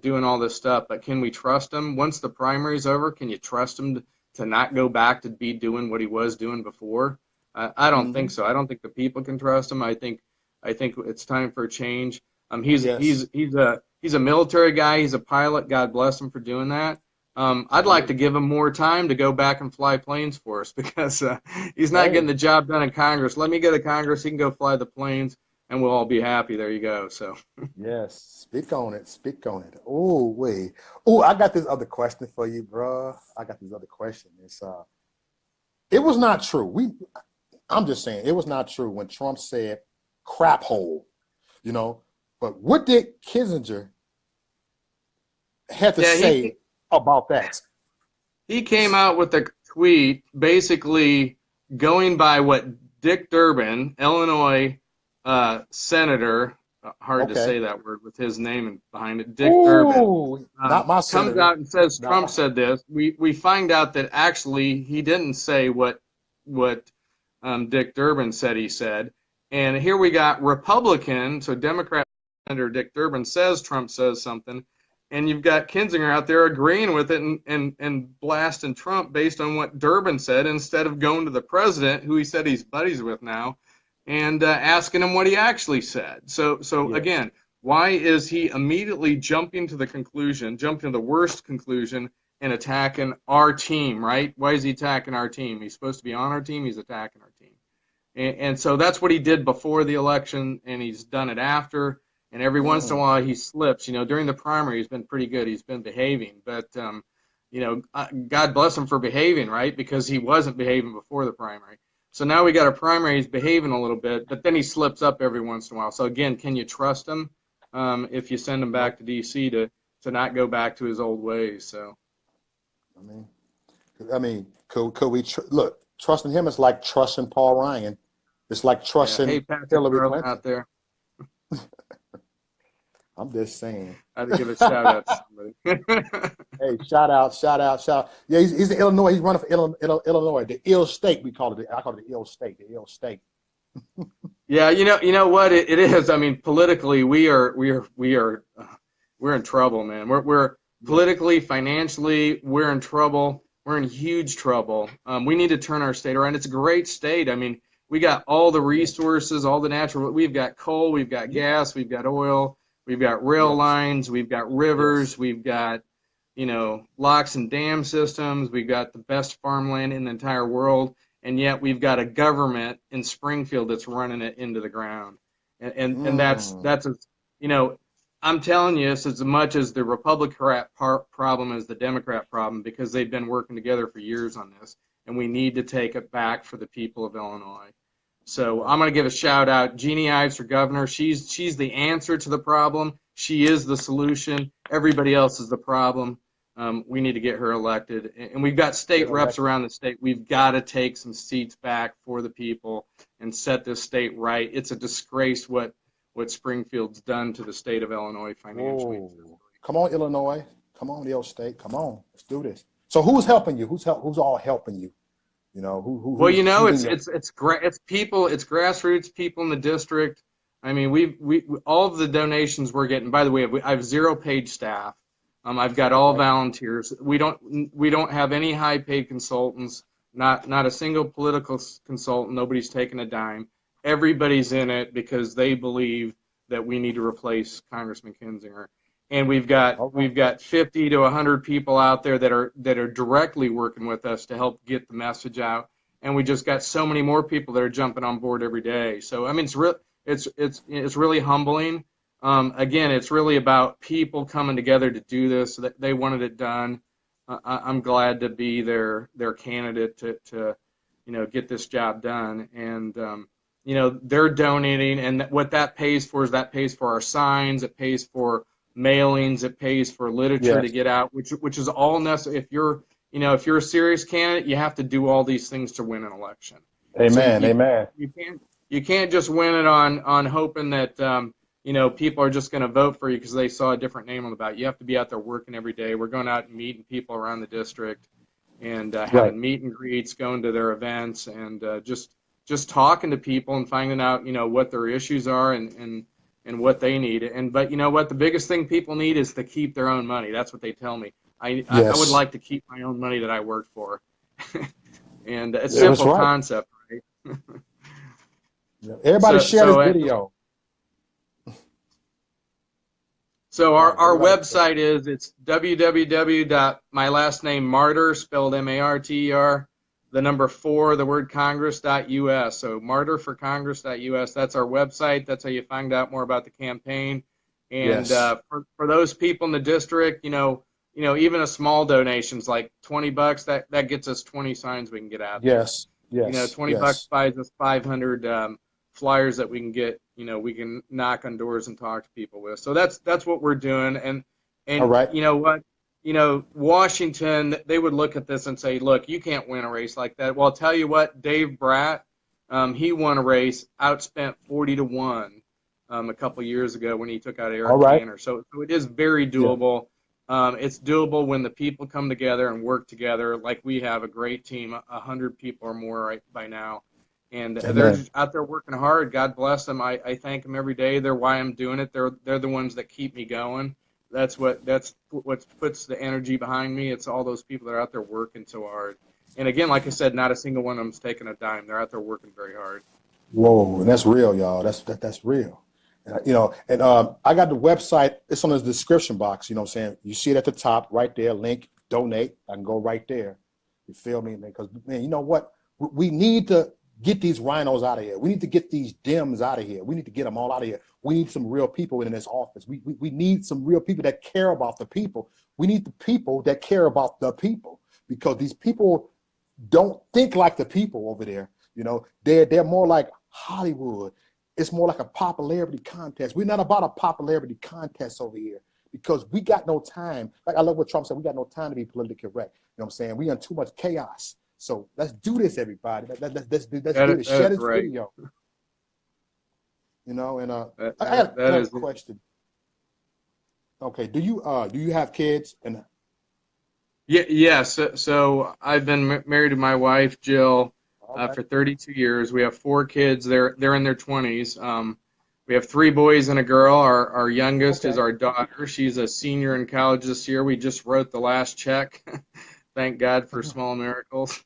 doing all this stuff, but can we trust him? Once the primary's over, can you trust him to not go back to be doing what he was doing before? I don't Mm-hmm. think so. I don't think the people can trust him. I think it's time for a change. He's Yes. he's he's a he's a military guy. He's a pilot. God bless him for doing that. I'd like Hey. to give him more time to go back and fly planes for us, because he's not getting Hey. the job done in Congress. Let me go to Congress. He can go fly the planes, and we'll all be happy. There you go. So Yes. Speak on it. Speak on it. Oh, wait. Oh, I got this other question for you, bro. I got this other question. It was not true. I'm just saying, it was not true when Trump said crap hole, you know. But what did Kinzinger have to yeah, say about that? he came out with a tweet basically going by what Dick Durbin, Illinois senator, hard to Okay. say that word with his name behind it, Dick Durbin, Ooh, not my comes senator. out and says Not Trump my. said this. We find out that actually he didn't say what Dick Durbin said he said. And here we got Republican, so Democrat Senator Dick Durbin says Trump says something, and you've got Kinzinger out there agreeing with it and blasting Trump based on what Durbin said, instead of going to the president, who he said he's buddies with now, and asking him what he actually said. So Yes. again, why is he immediately jumping to the worst conclusion, and attacking our team, right? Why is he attacking our team? He's supposed to be on our team. He's attacking our team. And so that's what he did before the election, and he's done it after. And every once in a Mm. while he slips. You know, during the primary, he's been pretty good. He's been behaving. But, you know, God bless him for behaving, right? Because he wasn't behaving before the primary. So now we got a primary, he's behaving a little bit, but then he slips up every once in a while. So again, can you trust him if you send him back Nope. to D.C. to not go back to his old ways? So. I mean, could we look? Trusting him is like trusting Paul Ryan. It's like Yeah. Hey, trusting Patrick Hillary Garland Clinton. out there. I'm just saying. I had to give a shout out to somebody. Hey, shout out, shout out, shout out. Yeah, he's in Illinois. He's running for Illinois, the ill state. We call it. I call it the ill state. The ill state. Yeah, you know what it is. I mean, politically, we're in trouble, man. We're Yeah. politically, financially, we're in trouble. We're in huge trouble. We need to turn our state around. It's a great state. I mean, we got all the Yes. resources, all the natural. We've got coal, we've got Mhm. gas, we've got oil, we've got rail Yes. lines, we've got Yes. rivers, we've got, you know, locks and dam systems. We've got the best farmland in the entire world. and yet we've got a government in Springfield that's running it into the ground. And that's a, you know, I'm telling you, it's as much as the Republican problem as the Democrat problem, because they've been working together for years on this, and we need to take it back for the people of Illinois. So I'm going to give a shout out, Jeannie Ives for governor. She's the answer to the problem. She is the solution. Everybody else is the problem. We need to get her elected. And we've got state reps around the state. We've got to take some seats back for the people and set this state right. It's a disgrace what Springfield's done to the state of Illinois financially. Whoa. Come on, Illinois. Come on, the state. Come on. Let's do this. So who's helping you? Who's all helping you? You know, well, you know, it's people, it's grassroots people in the district. I mean, we all of the donations we're getting. By the way, I have 0 paid staff. I've got all volunteers. We don't have any high paid consultants. Not a single political consultant. Nobody's taking a dime. Everybody's in it because they believe that we need to replace Congressman Kinzinger. And we've got 50 to 100 people out there that are directly working with us to help get the message out. And we just got so many more people that are jumping on board every day. So I mean, it's really humbling. Again, it's really about people coming together to do this. They wanted it done. I'm glad to be their candidate to get this job done. And they're donating, and what that pays for is that pays for our signs, it pays for mailings, it pays for literature to get out, which is all necessary. If you're a serious candidate, you have to do all these things to win an election. Amen. Amen. You can't just win it on hoping that people are just going to vote for you because they saw a different name on the ballot. You have to be out there working every day. We're going out and meeting people around the district and having meet and greets, going to their events, and just talking to people and finding out what their issues are and what they need. But you know what? The biggest thing people need is to keep their own money. That's what they tell me. I would like to keep my own money that I worked for. And it's a simple concept, right? Everybody share this video. So our website it's www.mylastnamemarter, spelled M-A-R-T-E-R, the number 4, the word Congress.us. So marterforcongress.us. That's our website. That's how you find out more about the campaign. And for those people in the district, even a small donation's like $20. That gets us 20 signs we can get out there. Yes. $20 buys us 500 flyers that we can get. We can knock on doors and talk to people with. So that's what we're doing. And all right. You know what? Washington, they would look at this and say, look, you can't win a race like that. Well, I'll tell you what, Dave Bratt, he won a race, outspent 40-1 a couple years ago when he took out Eric Tanner. So it is very doable. It's doable when the people come together and work together, like we have a great team, 100 people or more right by now. And they're just out there working hard. God bless them. I thank them every day. They're why I'm doing it. They're the ones that keep me going. That's what puts the energy behind me. It's all those people that are out there working so hard. And again, like I said, not a single one of them's taking a dime. They're out there working very hard. Whoa, and that's real, y'all. That's real. I got the website. It's on the description box. You know what I'm saying? You see it at the top right there. Link, donate. I can go right there. You feel me, man? Because man, you know what? We need to get these rhinos out of here. We need to get these Dems out of here. We need to get them all out of here. We need some real people in this office. We need some real people that care about the people. We need the people that care about the people, because these people don't think like the people over there. They're more like Hollywood. It's more like a popularity contest. We're not about a popularity contest over here, because we got no time. Like I love what Trump said, we got no time to be politically correct. You know what I'm saying? We in too much chaos. So let's do this, everybody. Let's do this. Share this video. And I got another question. Okay, do you have kids? And yes. So I've been married to my wife Jill for 32 years. We have 4 kids. They're in their 20s. We have 3 boys and a girl. Our youngest is our daughter. She's a senior in college this year. We just wrote the last check. Thank God for small miracles.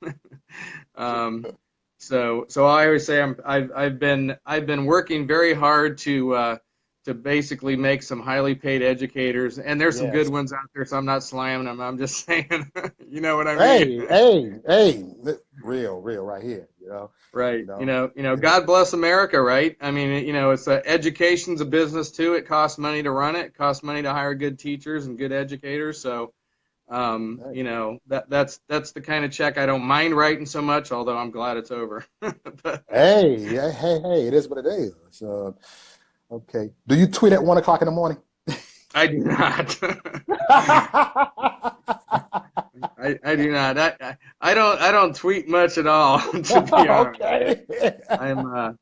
So I always say I've been working very hard to to basically make some highly paid educators. And there's some good Yes. ones out there, so I'm not slamming them. I'm just saying, you know what I mean? Hey, real right here. Right. You know. God bless America, right? I mean, it's education's a business too. It costs money to run it. It costs money to hire good teachers and good educators. So, Hey, that's the kind of check I don't mind writing so much, although I'm glad it's over. But hey, it is what it is. Okay. Do you tweet at 1 o'clock in the morning? I do not. I do not. I don't tweet much at all, to be honest. Okay. I'm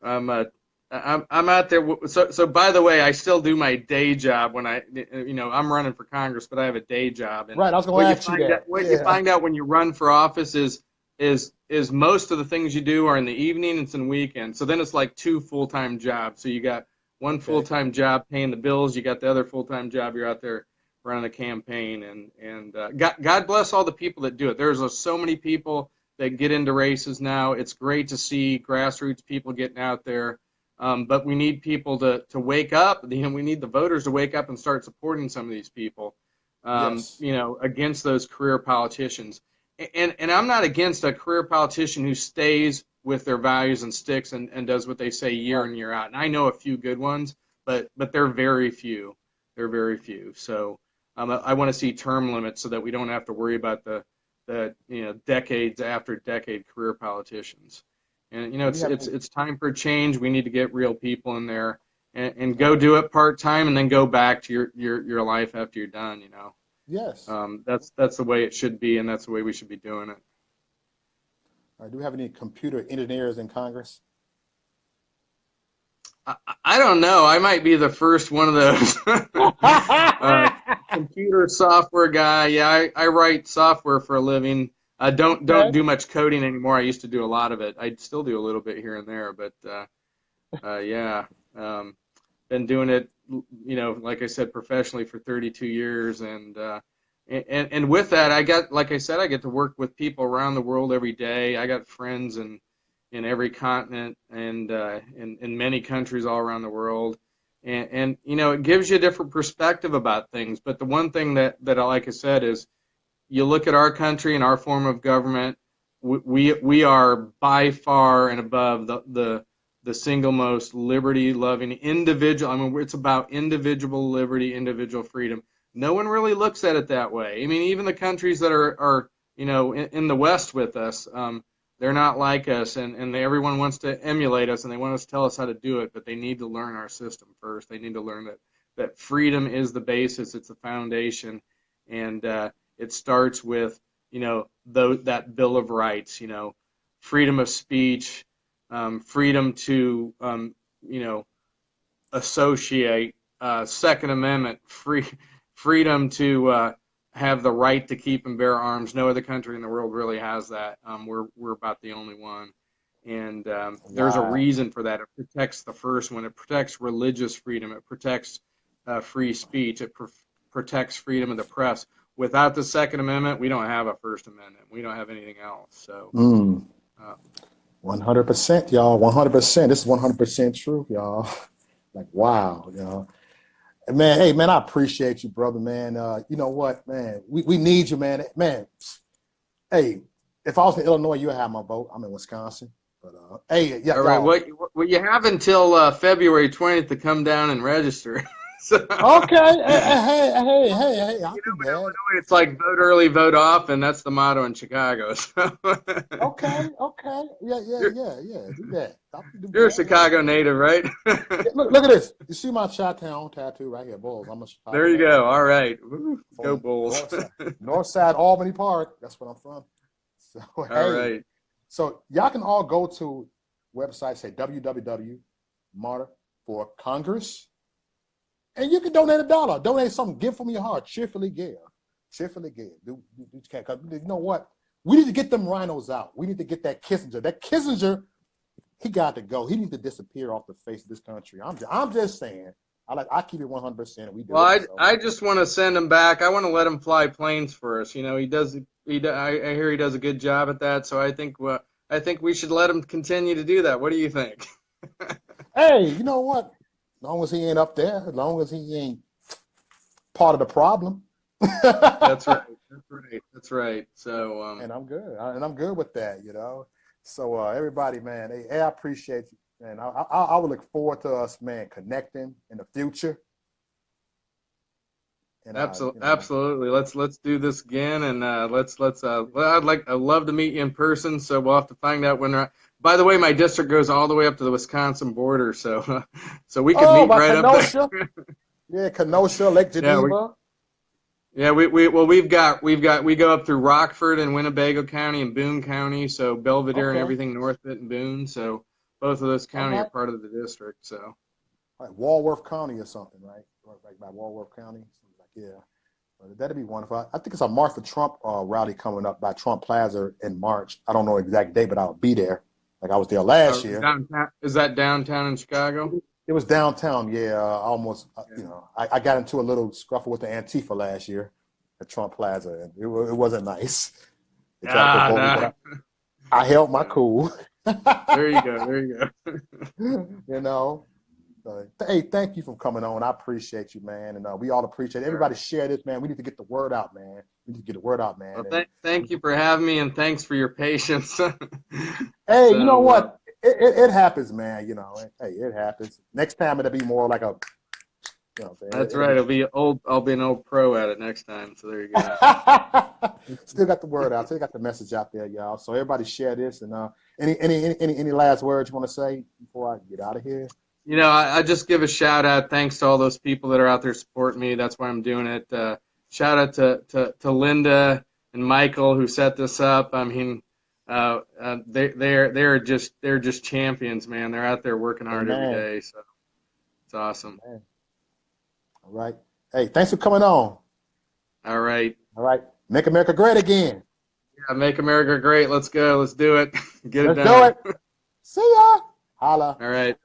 I'm uh I'm out there. So by the way, I still do my day job when I'm running for Congress, but I have a day job. And Right, I was going to ask you that. what you Yeah. find out when you run for office is most of the things you do are in the evening, it's in weekend. So then it's like two full-time jobs. So you got one Okay. full-time job paying the bills, you got the other full-time job, you're out there running a campaign. And God bless all the people that do it. There's so many people that get into races now. It's great to see grassroots people getting out there. But we need people to wake up. We need the voters to wake up and start supporting some of these people, Yes. against those career politicians. And I'm not against a career politician who stays with their values and sticks and does what they say year Right. in, year out. And I know a few good ones, but they're very few. They're very few. So I want to see term limits so that we don't have to worry about the decades after decade career politicians. And Do you it's have it's any? it's time for change. We need to get real people in there and go do it part time and then go back to your life after you're done. Yes. That's the way it should be, and that's the way we should be doing it. Do we have any computer engineers in Congress? I don't know. I might be the first one of those uh, computer software guy. Yeah, I write software for a living. I don't Okay. do much coding anymore. I used to do a lot of it. I still do a little bit here and there, but yeah, been doing it, like I said, professionally for 32 years, and with that, like I said, I get to work with people around the world every day. I got friends in every continent and in many countries all around the world, and it gives you a different perspective about things. But the one thing that like I said is, you look at our country and our form of government, we are by far and above the single most liberty-loving individual. I mean, it's about individual liberty, individual freedom. No one really looks at it that way. I mean, even the countries that are in the West with us, they're not like us, and everyone wants to emulate us, and they want us to tell us how to do it, but they need to learn our system first. They need to learn that freedom is the basis, it's the foundation, and it starts with that Bill of Rights, freedom of speech, freedom to associate, Second Amendment, freedom to have the right to keep and bear arms. No other country in the world really has that. We're about the only one, and there's a Wow. reason for that. It protects the first one. It protects religious freedom. It protects free speech. It protects freedom of the press. Without the Second Amendment, we don't have a First Amendment. We don't have anything else. So. Mm. Uh, 100%, y'all. 100%. This is 100% true, y'all. Like, wow, y'all. And man, hey, man, I appreciate you, brother, man. You know what, man? We need you, man. Man, hey, if I was in Illinois, you'd have my vote. I'm in Wisconsin. But, hey, yeah, all right. y'all. What you have until February 20th to come down and register. So, Okay. Hey, I'll do in that. Illinois, it's like vote early, vote often. That's the motto in Chicago. So Okay. you're, Yeah. Do that. I'll do you're a that. Hey. Chicago native, right? Yeah, look at this. You see my Chi-Town tattoo right here, Bulls. I'm a Chicago There you native. go. All right. Woo, go From Bulls. North Side, Albany Park. That's where I'm from. So All hey, right. so y'all can all go to website, say www.marter for Congress, and you can donate $1. Donate something. Give from your heart. Cheerfully give. Cheerfully give. Cause you know what? We need to get them rhinos out. We need to get that Kinzinger. That Kinzinger, he got to go. He needs to disappear off the face of this country. I'm just saying. I keep it 100%. And we do Well, it. I, So I just want to send him back. I want to let him fly planes for us. He does. I hear he does a good job at that. So I think we should let him continue to do that. What do you think? hey, you know what? long as he ain't up there, as long as he ain't part of the problem. That's right. That's right. That's right. So, And I'm good. And I'm good with that, you know. So everybody, man, hey, I appreciate you, man. I would look forward to us, man, connecting in the future. And absolutely, you know, absolutely. Let's do this again, and let's. Well, I'd love to meet you in person. So we'll have to find out when. By the way, my district goes all the way up to the Wisconsin border, so so we could oh, meet by right up Kenosha, there. yeah, Kenosha, Lake Yeah, Geneva. we go up through Rockford and Winnebago County and Boone County, so Belvedere and Okay, everything north of it and Boone. So both of those all county are right. part of the district. So Like Walworth County or something, right? Right by Walworth County. Something like, yeah. That'd be wonderful. I think it's a Martha Trump rally coming up by Trump Plaza in March. I don't know the exact date, but I'll be there. Like I was there last year. downtown, is that downtown in Chicago? It was downtown, yeah. Almost, Yeah. you know, I got into a little scuffle with the Antifa last year at Trump Plaza, and it wasn't nice. They tried to Ah, provoke me, no. but I held my No. cool. There you go. There you go. You know. Hey, thank you for coming on. I appreciate you, man, and we all appreciate it. Everybody share this, man. We need to get the word out, man. We need to get the word out, man. Well, And thank you for having me, and thanks for your patience. hey, you know So what? It happens, man. You know, hey, it happens. Next time it'll be more like a, you know, what I'm saying? that's It'll right. be. I'll be an old pro at it next time. So there you go. Still got the word out. Still got the message out there, y'all. So everybody share this. And any last words you want to say before I get out of here? You know, I just give a shout out. Thanks to all those people that are out there supporting me. That's why I'm doing it. Shout out to Linda and Michael who set this up. I mean, they're just champions, man. They're out there working hard every Amen. day. So it's awesome. Amen. All right. Hey, thanks for coming on. All right. All right. Make America great again. Yeah, make America great. Let's go. Let's do it. Get it Let's do done. it. See ya. Holla. All right.